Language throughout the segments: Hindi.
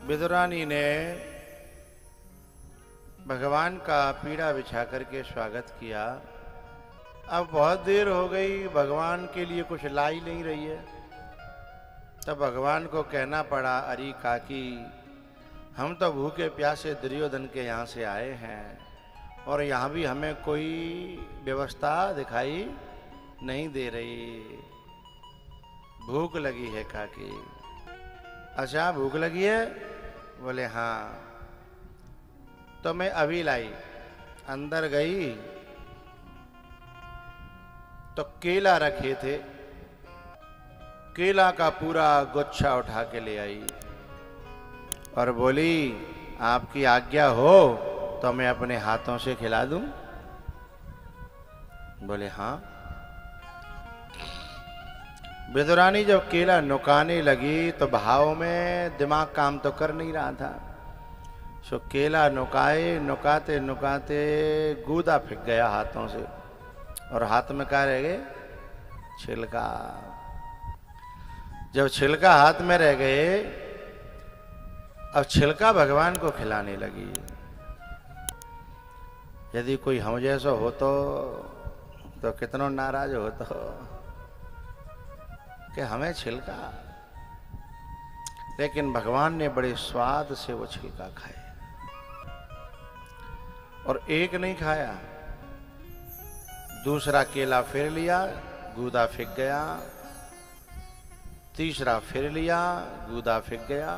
विदुरानी ने भगवान का पीड़ा बिछा करके स्वागत किया। अब बहुत देर हो गई, भगवान के लिए कुछ ला ही नहीं रही है। तब भगवान को कहना पड़ा, अरे काकी, हम तो भूखे प्यासे दुर्योधन के यहाँ से आए हैं और यहाँ भी हमें कोई व्यवस्था दिखाई नहीं दे रही। भूख लगी है काकी। अच्छा, भूख लगी है? बोले हाँ। तो मैं अभी लाई। अंदर गई तो केला रखे थे, केला का पूरा गुच्छा उठा के ले आई और बोली, आपकी आज्ञा हो तो मैं अपने हाथों से खिला दूं? बोले हाँ। विदुरानी जब केला नुकाने लगी तो भाव में दिमाग काम तो कर नहीं रहा था। सो केला नुकाए, नुकाते नुकाते गूदा फेंक गया हाथों से और हाथ में क्या रह गए? छिलका। जब छिलका हाथ में रह गए, अब छिलका भगवान को खिलाने लगी। यदि कोई हम जैसा हो तो कितना नाराज हो तो कि हमें छिलका। लेकिन भगवान ने बड़े स्वाद से वो छिलका खाए और एक नहीं खाया, दूसरा केला फिर लिया, गूदा फेंक गया, तीसरा फिर लिया, गूदा फेंक गया।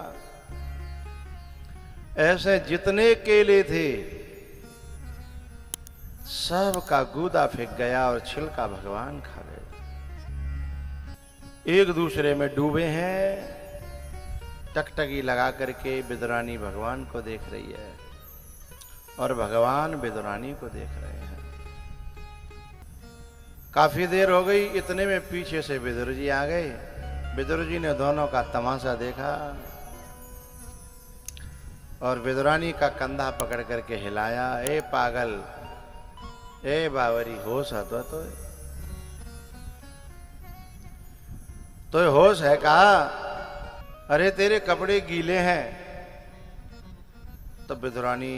ऐसे जितने केले थे सब का गूदा फेंक गया और छिलका भगवान खा गए। एक दूसरे में डूबे हैं। टकटकी लगा करके विदुरानी भगवान को देख रही है और भगवान विदुरानी को देख रहे हैं। काफी देर हो गई, इतने में पीछे से विदुर जी आ गए। विदुर जी ने दोनों का तमाशा देखा और विदुरानी का कंधा पकड़ करके हिलाया। ए पागल, ए बावरी, होश है तो होश है? कहा, अरे तेरे कपड़े गीले हैं। तो विदुरानी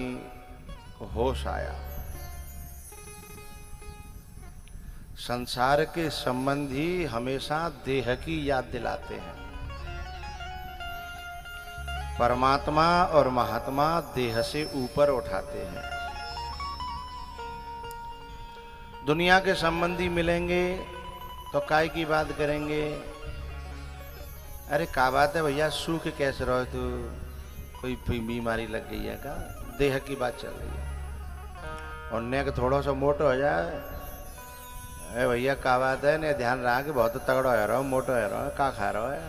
को होश आया। संसार के संबंधी हमेशा देह की याद दिलाते हैं। परमात्मा और महात्मा देह से ऊपर उठाते हैं। दुनिया के संबंधी मिलेंगे तो काय की बात करेंगे? अरे क्या बात है भैया, सूख कैसे रहो तू? कोई बीमारी लग गई है का? देह की बात चल रही है। और नेक थोड़ा सा मोटो हो जाए, अरे भैया क्या बात है? ने ध्यान रहा कि बहुत तगड़ा हो रहा हो, मोटो हो रहा हो, का खा रहा है?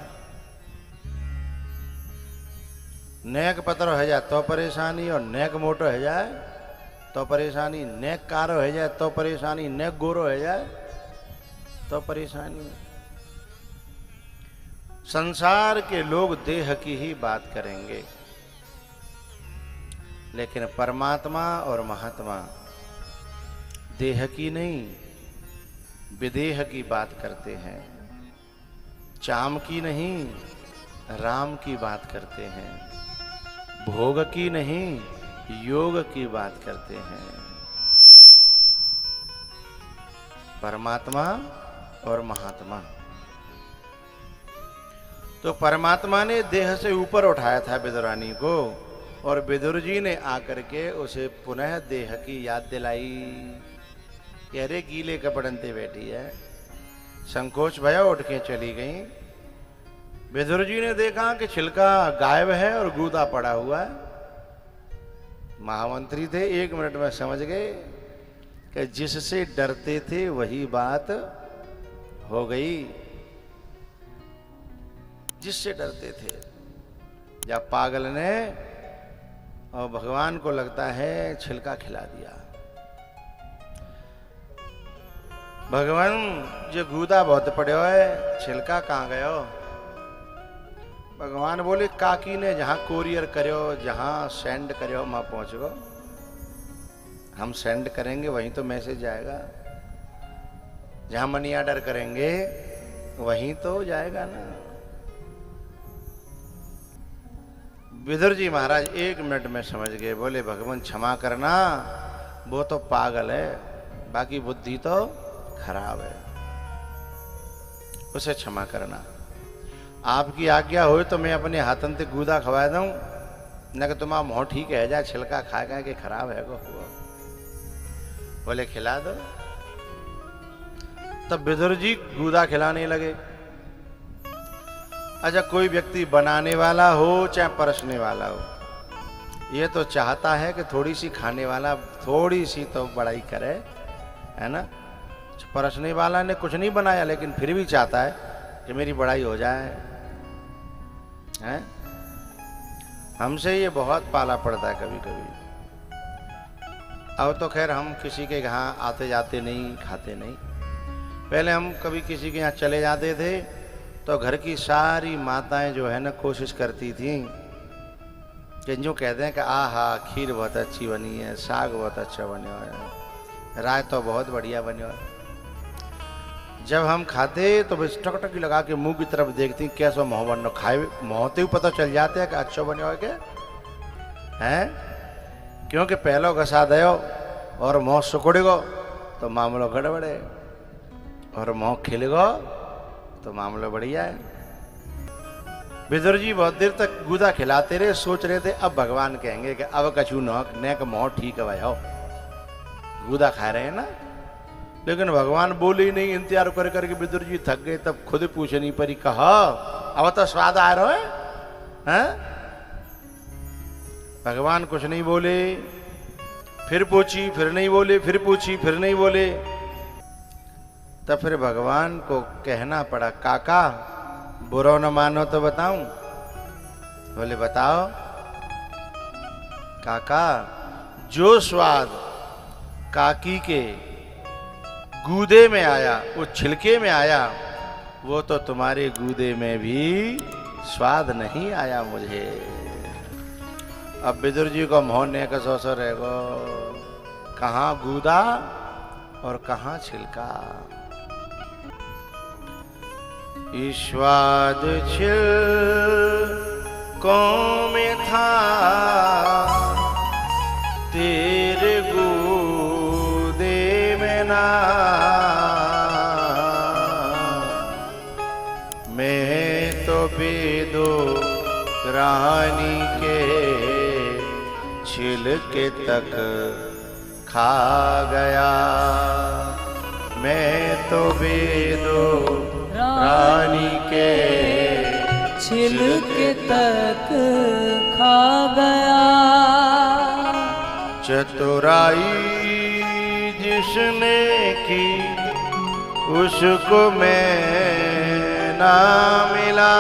नेक पत्थर हो जाए तो परेशानी, और नेक मोटो हो जाए तो परेशानी, नेक कारो हो जाए तो परेशानी, नेक गोरो हो जाए तो परेशानी। संसार के लोग देह की ही बात करेंगे, लेकिन परमात्मा और महात्मा देह की नहीं, विदेह की बात करते हैं। चाम की नहीं, राम की बात करते हैं। भोग की नहीं, योग की बात करते हैं। परमात्मा और महात्मा। तो परमात्मा ने देह से ऊपर उठाया था विदुरानी को और विदुर जी ने आकर के उसे पुनः देह की याद दिलाई। कह रहे गीले कपड़न ते बैठी है। संकोच भया, उठ के चली गई। विदुर जी ने देखा कि छिलका गायब है और गूदा पड़ा हुआ है। महामंत्री थे, 1 मिनट में समझ गए कि जिससे डरते थे वही बात हो गई। जिससे डरते थे, जब पागल ने और भगवान को लगता है छिलका खिला दिया। भगवान जो गूदा बहुत पड़े है, छिलका कहाँ गयो? भगवान बोले, काकी ने जहां कोरियर करो, जहां सेंड करो, वहां पहुंच गो। हम सेंड करेंगे वहीं तो मैसेज जाएगा। जहां मनी ऑर्डर करेंगे वहीं तो जाएगा ना। विदुर जी महाराज 1 मिनट में समझ गए। बोले भगवान क्षमा करना, वो तो पागल है, बाकी बुद्धि तो खराब है, उसे क्षमा करना। आपकी आज्ञा हो तो मैं अपने हाथन से गूदा खवा दूं, न कि तुम्हारा मुँह ठीक है जा छिलका खा गए कि खराब है को। बोले खिला दो। तब विदुर जी गूदा खिलाने लगे। अच्छा, कोई व्यक्ति बनाने वाला हो चाहे परसने वाला हो, ये तो चाहता है कि थोड़ी सी खाने वाला थोड़ी सी तो बड़ाई करे, है ना। परसने वाला ने कुछ नहीं बनाया लेकिन फिर भी चाहता है कि मेरी बड़ाई हो जाए, हैं। हमसे ये बहुत पाला पड़ता है कभी कभी। अब तो खैर हम किसी के यहाँ आते जाते नहीं, खाते नहीं। पहले हम कभी किसी के यहाँ चले जाते थे तो घर की सारी माताएं जो है ना कोशिश करती थी कि जो कहते हैं कि आहा खीर बहुत अच्छी बनी है, साग बहुत अच्छा बना है, राय तो बहुत बढ़िया बनी है। जब हम खाते तो बस टकटकी लगा के मुंह की तरफ देखती कैसा मुँह बनो, खाए मुँहते ही पता चल जाते हैं कि अच्छा बने हो क्या है। क्योंकि पहलो घसा दो और मुँह सुकुड़ेगो तो मामलो गड़बड़े, और मुँह खिलेगो तो मामला बढ़िया है। विदुर जी बहुत देर तक गूदा खिलाते रहे, सोच रहे थे अब भगवान कहेंगे कि अब कछू न का मुँह ठीक है भाई, हो गूदा खा रहे हैं ना। लेकिन भगवान बोले ही नहीं, इंतजार कर करके विदुर जी थक गए। तब खुद पूछनी पड़ी, कहा अब तो स्वाद आ रहा है। भगवान कुछ नहीं बोले, फिर पूछी फिर नहीं बोले, फिर पूछी फिर नहीं बोले। तब फिर भगवान को कहना पड़ा, काका बुरा न मानो तो बताऊं। बोले बताओ। काका जो स्वाद काकी के गूदे में आया, वो छिलके में आया, वो तो तुम्हारे गूदे में भी स्वाद नहीं आया मुझे। अब विदुर जी को मोहने का सोचो रहेगो, कहाँ गूदा और कहाँ छिलका। स्वाद छिलकों में था तेरे गूदे में ना, मैं तो बेदो रानी के छिलके तक खा गया। मैं तो बेदो रानी के छिलके तक खा गया। चतुराई जिसने की उसको मैं ना मिला,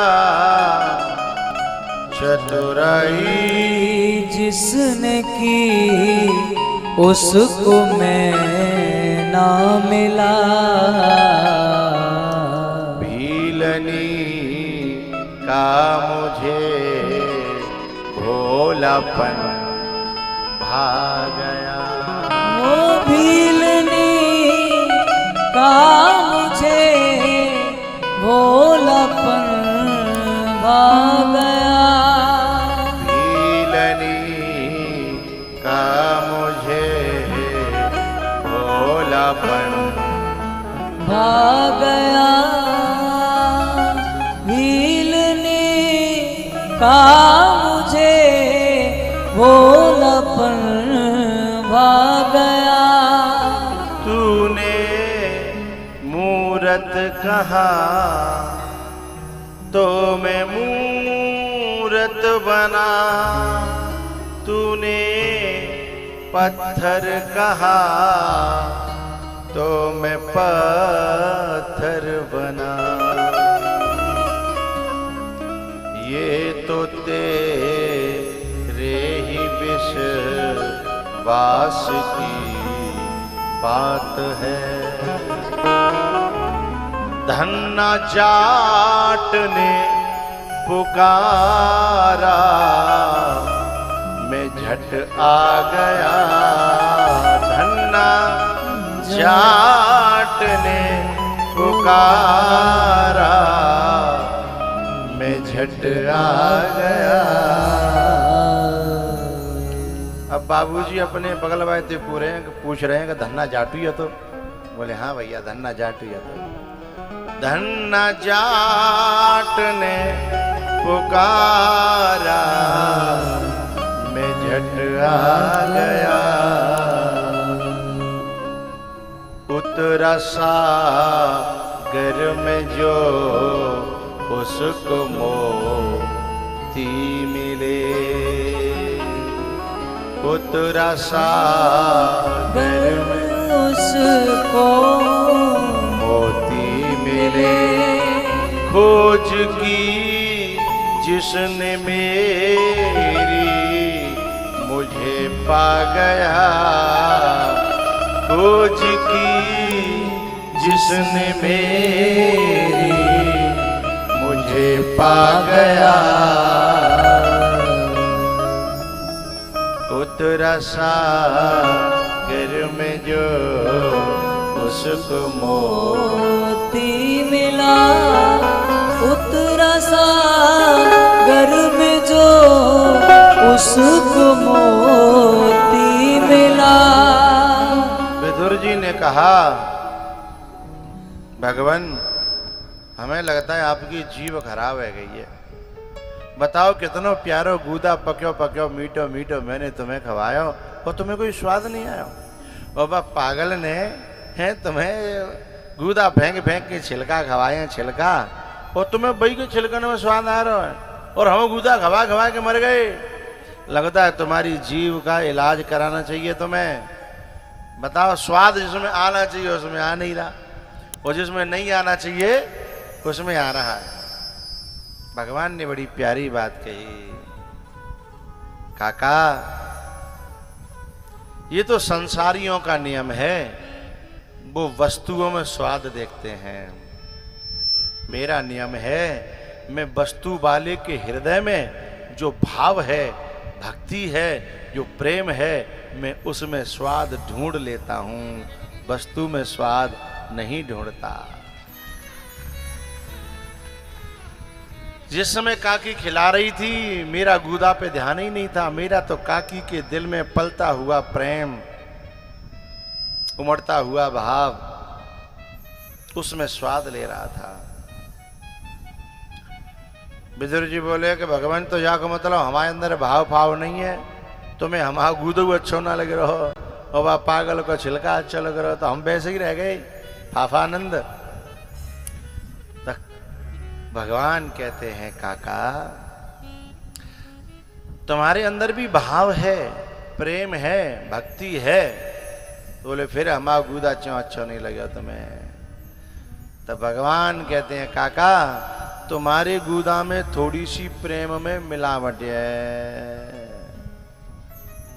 चतुराई जिसने की उसको मैं ना मिला। का मुझे भोलापन भा गया। वो भीलनी का मुझे भोलापन भा गया। भीलनी का मुझे भोलापन भा गया। का मुझे भोलापन भा गया। तूने मूरत कहा तो मैं मूरत बना, तूने पत्थर कहा तो मैं पत्थर बना। ये तो तेरे ही विश्वास की बात है। धन्ना जाट ने पुकारा, मैं झट आ गया। धन्ना जाट ने पुकारा, मैं झट आ गया। बाबूजी अपने बगल वाले थे पूछ रहे हैं कि धन्ना जाटू है? तो बोले हाँ भैया धन्ना जाटू है। तो धन्ना जाट ने पुकारा, मैं झट आ गया, उतरा सागर में जो उसको मोती मिले, उतरा सागर में उसको मोती मिले, खोज की जिसने मेरी मुझे पा गया, खोज की जिसने मेरी मुझे पा गया, उतरा सागर में जो उसको मोती मिला, उतरा सागर में जो उसको मोती मिला। विदुर जी ने कहा भगवान हमें लगता है आपकी जीव खराब है गई है। बताओ कितनो प्यारो गूदा पक्यो पक्यो मीठो मीठो मैंने तुम्हें खवाया और तुम्हें कोई स्वाद नहीं आया। बाबा पागल ने है तुम्हें गूदा फेंक फेंक के छिलका खवाए छिलका, और तुम्हें बई के छिलकने में स्वाद आ रहा है और हम गूदा खवा खवा के मर गए। लगता है तुम्हारी जीव का इलाज कराना चाहिए तुम्हें। बताओ स्वाद जिसमें आना चाहिए उसमें आ नहीं रहा, और जिसमें नहीं आना चाहिए उसमें आ रहा है। भगवान ने बड़ी प्यारी बात कही, काका ये तो संसारियों का नियम है, वो वस्तुओं में स्वाद देखते हैं। मेरा नियम है मैं वस्तु वाले के हृदय में जो भाव है, भक्ति है, जो प्रेम है, मैं उसमें स्वाद ढूंढ लेता हूं, वस्तु में स्वाद नहीं ढूंढता। जिस समय काकी खिला रही थी मेरा गूदा पे ध्यान ही नहीं था, मेरा तो काकी के दिल में पलता हुआ प्रेम, उमड़ता हुआ भाव, उसमें स्वाद ले रहा था। विदुर जी बोले कि भगवान तो जाको मतलब हमारे अंदर भाव भाव नहीं है, तुम्हें हमारा गूदो अच्छो ना लग रहो और वह पागल को छिलका अच्छा लग रहा, तो हम वैसे ही रह गए फाफानंद। भगवान कहते हैं काका तुम्हारे अंदर भी भाव है, प्रेम है, भक्ति है, तो बोले फिर हमारा गूदा अच्छा नहीं लगा तुम्हें। तो भगवान कहते हैं काका तुम्हारे गूदा में थोड़ी सी प्रेम में मिलावट है।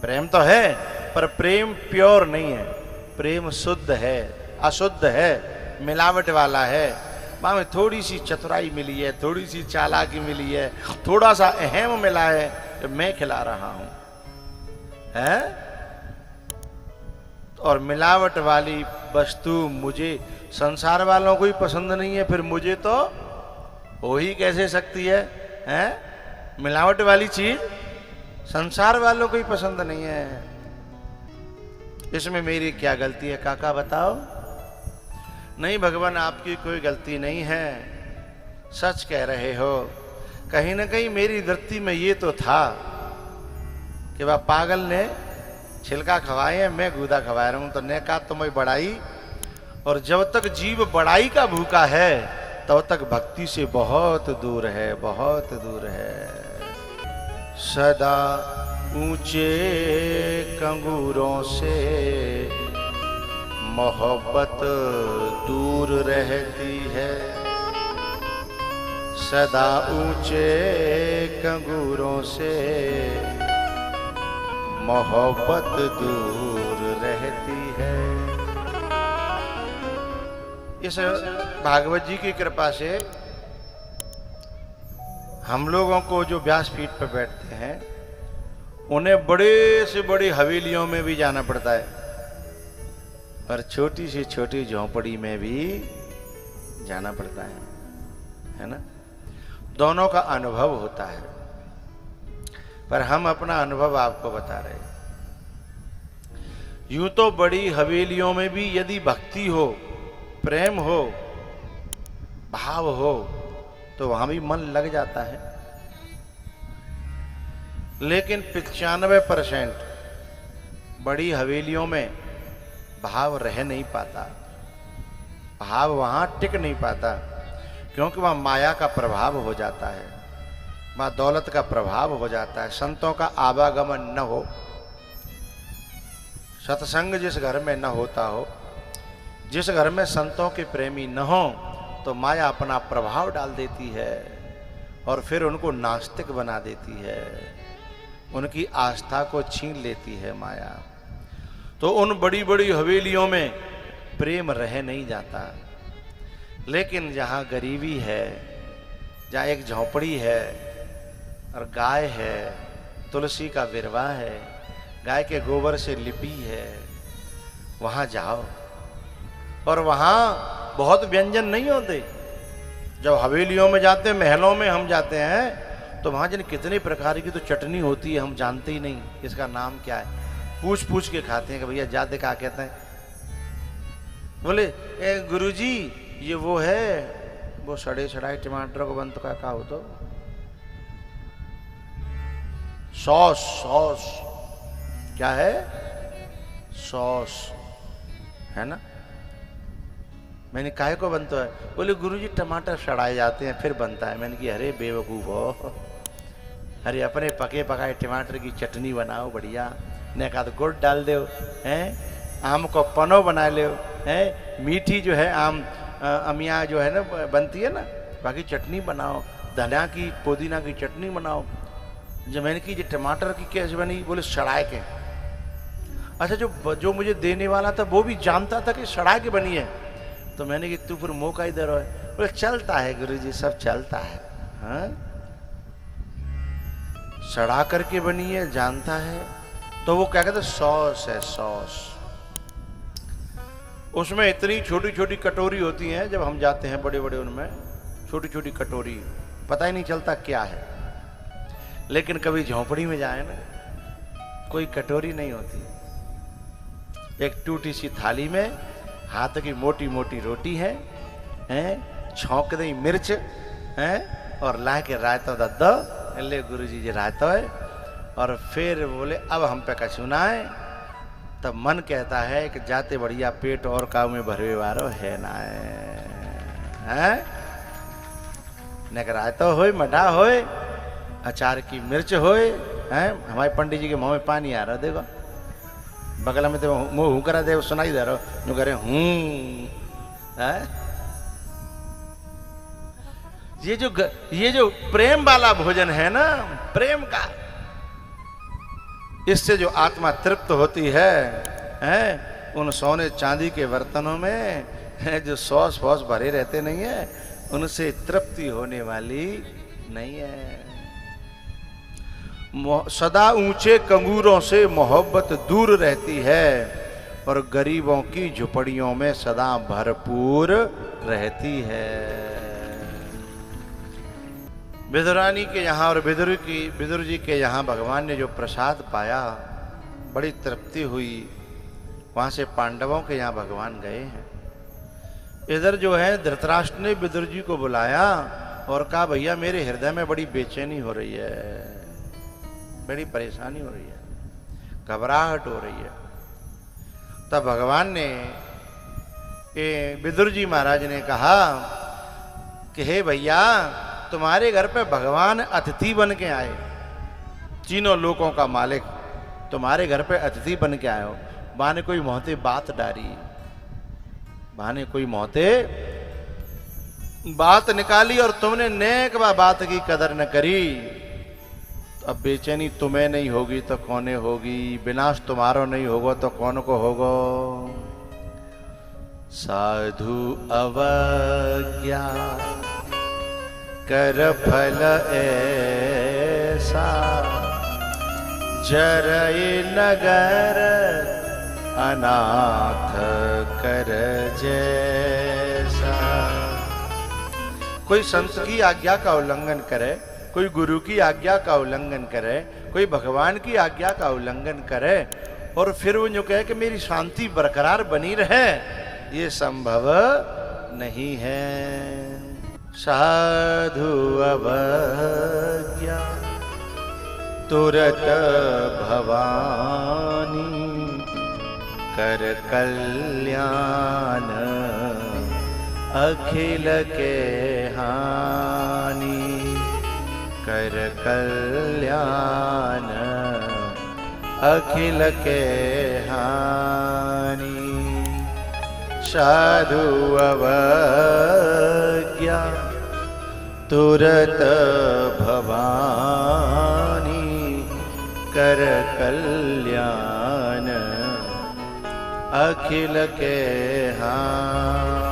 प्रेम तो है पर प्रेम प्योर नहीं है, प्रेम शुद्ध है, अशुद्ध है, मिलावट वाला है। वहां में थोड़ी सी चतुराई मिली है, थोड़ी सी चालाकी मिली है, थोड़ा सा अहम मिला है जो मैं खिला रहा हूं है। और मिलावट वाली वस्तु मुझे संसार वालों को ही पसंद नहीं है, फिर मुझे तो हो ही कैसे सकती है, हैं? मिलावट वाली चीज संसार वालों को ही पसंद नहीं है। इसमें मेरी क्या गलती है काका बताओ? नहीं भगवान आपकी कोई गलती नहीं है, सच कह रहे हो। कहीं ना कहीं मेरी वृत्ति में ये तो था कि वह पागल ने छिलका खवाए हैं, मैं गूदा खवा रहा हूं, तो ने कहा तुम्हें बढ़ाई। और जब तक जीव बढ़ाई का भूखा है तब तक भक्ति से बहुत दूर है, बहुत दूर है। सदा ऊंचे कंगूरों से मोहब्बत दूर रहती है, सदा ऊंचे कंगूरों से मोहब्बत दूर रहती है। इस भागवत जी की कृपा से हम लोगों को जो व्यासपीठ पर बैठते हैं उन्हें बड़े से बड़ी हवेलियों में भी जाना पड़ता है और छोटी से छोटी झोंपड़ी में भी जाना पड़ता है ना। दोनों का अनुभव होता है, पर हम अपना अनुभव आपको बता रहे हैं। यूं तो बड़ी हवेलियों में भी यदि भक्ति हो, प्रेम हो, भाव हो, तो वहां भी मन लग जाता है। लेकिन 95% बड़ी हवेलियों में भाव रह नहीं पाता, भाव वहां टिक नहीं पाता, क्योंकि वहां माया का प्रभाव हो जाता है, वहां दौलत का प्रभाव हो जाता है, संतों का आवागमन न हो, सत्संग जिस घर में न होता हो, जिस घर में संतों के प्रेमी न हो, तो माया अपना प्रभाव डाल देती है और फिर उनको नास्तिक बना देती है, उनकी आस्था को छीन लेती है माया। तो उन बड़ी बड़ी हवेलियों में प्रेम रह नहीं जाता। लेकिन जहाँ गरीबी है, जहाँ एक झोंपड़ी है और गाय है, तुलसी का बिरवा है, गाय के गोबर से लिपी है, वहाँ जाओ। और वहाँ बहुत व्यंजन नहीं होते। जब हवेलियों में जाते, महलों में हम जाते हैं, तो वहाँ जिन कितने प्रकार की तो चटनी होती है, हम जानते ही नहीं इसका नाम क्या है। पूछ पूछ के खाते हैं कि भैया जाते क्या कहते हैं। बोले ए गुरुजी ये वो है, वो सड़े सड़ाए टमाटर को बनता का हो तो सॉस, सॉस क्या है, सॉस है ना। मैंने काहे को बनता है, बोले गुरुजी टमाटर सड़ाए जाते हैं फिर बनता है। मैंने कहा अरे बेवकूफ हो, अरे अपने पके पकाए टमाटर की चटनी बनाओ बढ़िया, ने का तो गुड़ डाल दो, हैं आम को पनो बना लो, हैं मीठी जो है आम अमिया जो है ना बनती है ना, बाकी चटनी बनाओ, धनिया की पुदीना की चटनी बनाओ। जब मैंने की टमाटर की कैसे बनी, बोले सड़ाए के। अच्छा जो मुझे देने वाला था वो भी जानता था कि सड़ाए के बनी है, तो मैंने कि तू फिर मौका ही दे रहा है। बोले चलता है गुरुजी, सब चलता है। हाँ सड़ा करके बनी है, जानता है। तो वो क्या कहते, सॉस है, सॉस। उसमें इतनी छोटी छोटी कटोरी होती हैं, जब हम जाते हैं बड़े बड़े, उनमें छोटी छोटी कटोरी, पता ही नहीं चलता क्या है। लेकिन कभी झोंपड़ी में जाए ना, कोई कटोरी नहीं होती, एक टूटी सी थाली में हाथ की मोटी मोटी रोटी है, छौंक दी मिर्च है, और ला के रायता दो, ले गुरुजी जी रायता है। और फिर बोले अब हम पे कछुना है। तब मन कहता है कि जाते बढ़िया पेट और काव में भरवे वारो है ना है, न रायता होए, मडा होए, अचार की मिर्च होए, हैं हमारे पंडित जी के मुंह में पानी आ रहा, देखो बगल में तो मुंह हूँ करा दे, सुनाई दे रहा नु करे है। ये जो प्रेम वाला भोजन है ना, प्रेम का, इससे जो आत्मा तृप्त होती है, उन सोने चांदी के बर्तनों में जो सॉस फॉस भरे रहते नहीं है, उनसे तृप्ति होने वाली नहीं है। सदा ऊंचे कंगूरों से मोहब्बत दूर रहती है, और गरीबों की झुपड़ियों में सदा भरपूर रहती है। विदुरानी के यहाँ और विदुर जी के यहाँ भगवान ने जो प्रसाद पाया, बड़ी तृप्ति हुई। वहाँ से पांडवों के यहाँ भगवान गए हैं। इधर जो है धृतराष्ट्र ने विदुर जी को बुलाया और कहा भैया मेरे हृदय में बड़ी बेचैनी हो रही है, बड़ी परेशानी हो रही है, घबराहट हो रही है। तब भगवान ने विदुर जी महाराज ने कहा कि हे भैया तुम्हारे घर पे भगवान अतिथि बन के आए, तीनों लोकों का मालिक तुम्हारे घर पे अतिथि बन के आए हो। बाने कोई मोहते बात डारी, बाने कोई मोहते बात निकाली और तुमने नेक बात की कदर न करी। तो अब बेचैनी तुम्हें नहीं होगी तो कौने होगी, विनाश तुम्हारो नहीं होगा तो कौन को होगा। साधु अवज्ञा कर फल ऐसा, जरई नगर अनाथ कर जैसा। कोई संत की आज्ञा का उल्लंघन करे, कोई गुरु की आज्ञा का उल्लंघन करे, कोई भगवान की आज्ञा का उल्लंघन करे, और फिर वो जो कहे कि मेरी शांति बरकरार बनी रहे, ये संभव नहीं है। साधु अवज्ञा तुरत भवानी, कर कल्याण अखिल के हानि, कर कल्याण अखिल के हानि। साधु अवज्ञा तुरत भवानी, कर कल्याण अखिल के हानि।